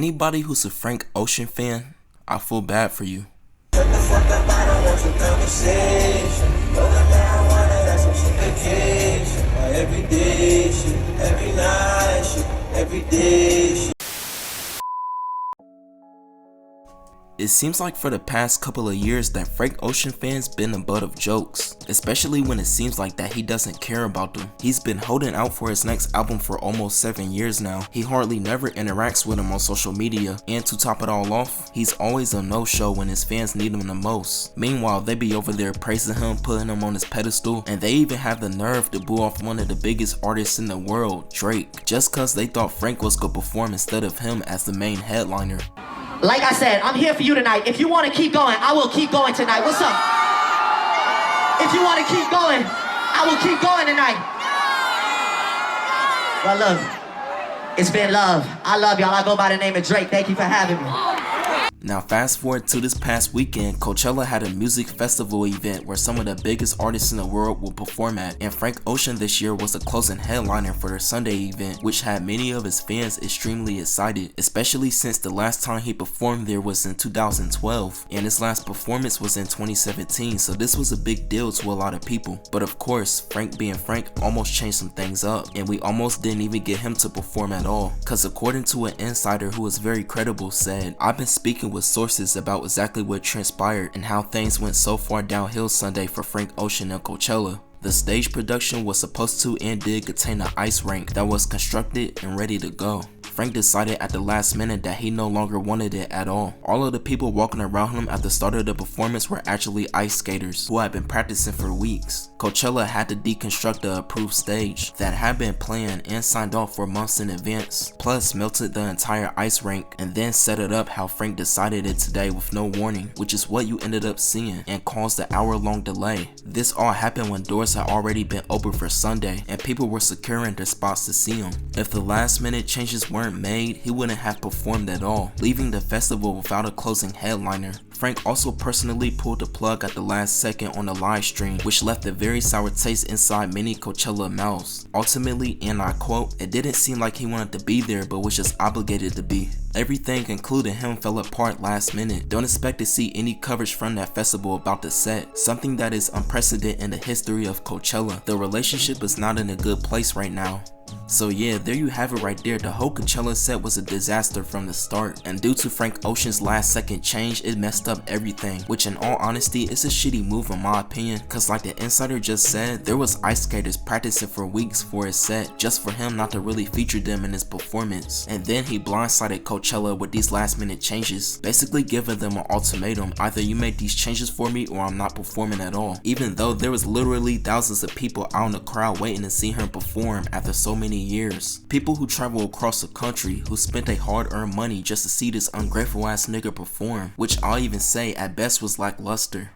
Anybody who's a Frank Ocean fan, I feel bad for you. It seems like for the past couple of years that Frank Ocean fans been the butt of jokes, especially when it seems like that he doesn't care about them. He's been holding out for his next album for almost 7 years now. He hardly never interacts with them on social media, and to top it all off, he's always a no-show when his fans need him the most. Meanwhile, they be over there praising him, putting him on his pedestal, and they even have the nerve to boo off one of the biggest artists in the world, Drake, just cause they thought Frank was gonna perform instead of him as the main headliner. Like I said, I'm here for you tonight. If you want to keep going, I will keep going tonight. What's up? If you want to keep going, I will keep going tonight. Well, look, it's been love. I love y'all. I go by the name of Drake. Thank you for having me. Now fast forward to this past weekend, Coachella had a music festival event where some of the biggest artists in the world will perform at, and Frank Ocean this year was the closing headliner for their Sunday event, which had many of his fans extremely excited, especially since the last time he performed there was in 2012, and his last performance was in 2017, so this was a big deal to a lot of people. But of course, Frank being Frank almost changed some things up, and we almost didn't even get him to perform at all, cause according to an insider who was very credible said, "I've been speaking with sources about exactly what transpired and how things went so far downhill Sunday for Frank Ocean and Coachella. The stage production was supposed to and did contain an ice rink that was constructed and ready to go. Frank decided at the last minute that he no longer wanted it at all. All of the people walking around him at the start of the performance were actually ice skaters who had been practicing for weeks. Coachella had to deconstruct the approved stage that had been planned and signed off for months in advance, plus melted the entire ice rink and then set it up how Frank decided it today with no warning, which is what you ended up seeing and caused the hour-long delay. This all happened when doors had already been open for Sunday and people were securing their spots to see him. If the last-minute changes weren't made, he wouldn't have performed at all, leaving the festival without a closing headliner. Frank also personally pulled the plug at the last second on the live stream, which left a very sour taste inside many Coachella mouths. Ultimately, and I quote, "It didn't seem like he wanted to be there but was just obligated to be. Everything including him fell apart last minute. Don't expect to see any coverage from that festival about the set, something that is unprecedented in the history of Coachella. The relationship is not in a good place right now." So yeah, there you have it right there. The whole Coachella set was a disaster from the start, and due to Frank Ocean's last second change, it messed up everything, which in all honesty is a shitty move in my opinion, cause like the insider just said, there was ice skaters practicing for weeks for his set just for him not to really feature them in his performance, and then he blindsided Coachella with these last minute changes, basically giving them an ultimatum: either you make these changes for me or I'm not performing at all, even though there was literally thousands of people out in the crowd waiting to see him perform after so many years. People who travel across the country who spent their hard-earned money just to see this ungrateful ass nigga perform, which I'll even say at best was lackluster.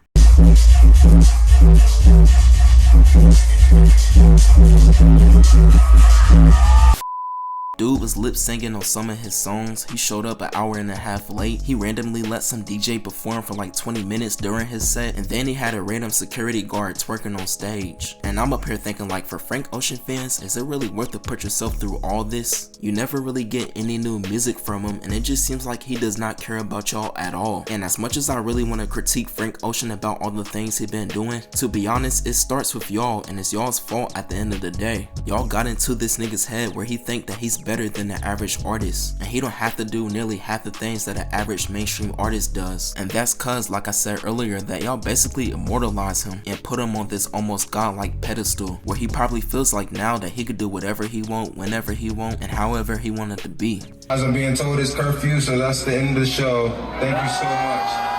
Dude was lip singing on some of his songs. He showed up an hour and a half late. He randomly let some DJ perform for like 20 minutes during his set, and then he had a random security guard twerking on stage. And I'm up here thinking, like, for Frank Ocean fans, is it really worth to put yourself through all this? You never really get any new music from him, and it just seems like he does not care about y'all at all. And as much as I really want to critique Frank Ocean about all the things he's been doing, to be honest, it starts with y'all, and it's y'all's fault at the end of the day. Y'all got into this nigga's head where he think that he's better than the average artist, and he don't have to do nearly half the things that an average mainstream artist does, and that's cause, like I said earlier, that y'all basically immortalize him and put him on this almost godlike pedestal where he probably feels like now that he could do whatever he want, whenever he want, and however he wanted to be. As I'm being told it's curfew, so that's the end of the show. Thank you so much.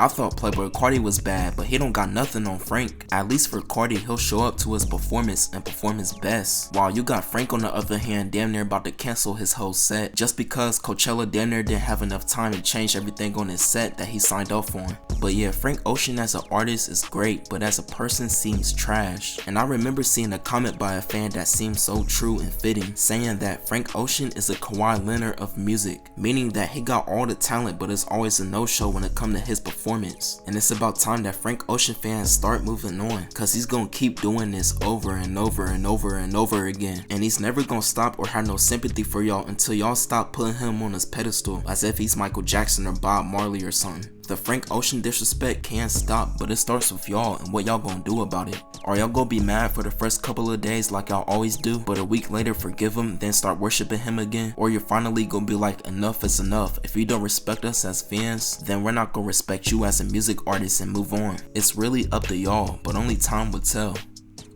I thought Playboy Carti was bad, but he don't got nothing on Frank. At least for Carti, he'll show up to his performance and perform his best. While you got Frank on the other hand damn near about to cancel his whole set just because Coachella damn near didn't have enough time to change everything on his set that he signed off on. But yeah, Frank Ocean as an artist is great, but as a person seems trash. And I remember seeing a comment by a fan that seemed so true and fitting, saying that Frank Ocean is a Kawhi Leonard of music, meaning that he got all the talent but it's always a no-show when it comes to his performance. performance. And it's about time that Frank Ocean fans start moving on, cause he's gonna keep doing this over and over and over and over again. And he's never gonna stop or have no sympathy for y'all until y'all stop putting him on his pedestal as if he's Michael Jackson or Bob Marley or something. The Frank Ocean disrespect can't stop, but it starts with y'all and what y'all gonna do about it. Are y'all gonna be mad for the first couple of days like y'all always do, but a week later forgive him, then start worshiping him again? Or you're finally gonna be like, enough is enough. If you don't respect us as fans, then we're not gonna respect you as a music artist and move on. It's really up to y'all, but only time will tell.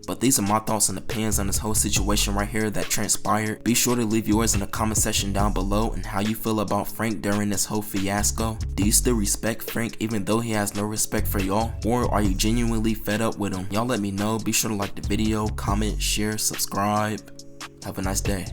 But these are my thoughts and opinions on this whole situation right here that transpired. Be sure to leave yours in the comment section down below and how you feel about Frank during this whole fiasco. Do you still respect Frank even though he has no respect for y'all? Or are you genuinely fed up with him? Y'all let me know. Be sure to like the video, comment, share, subscribe. Have a nice day.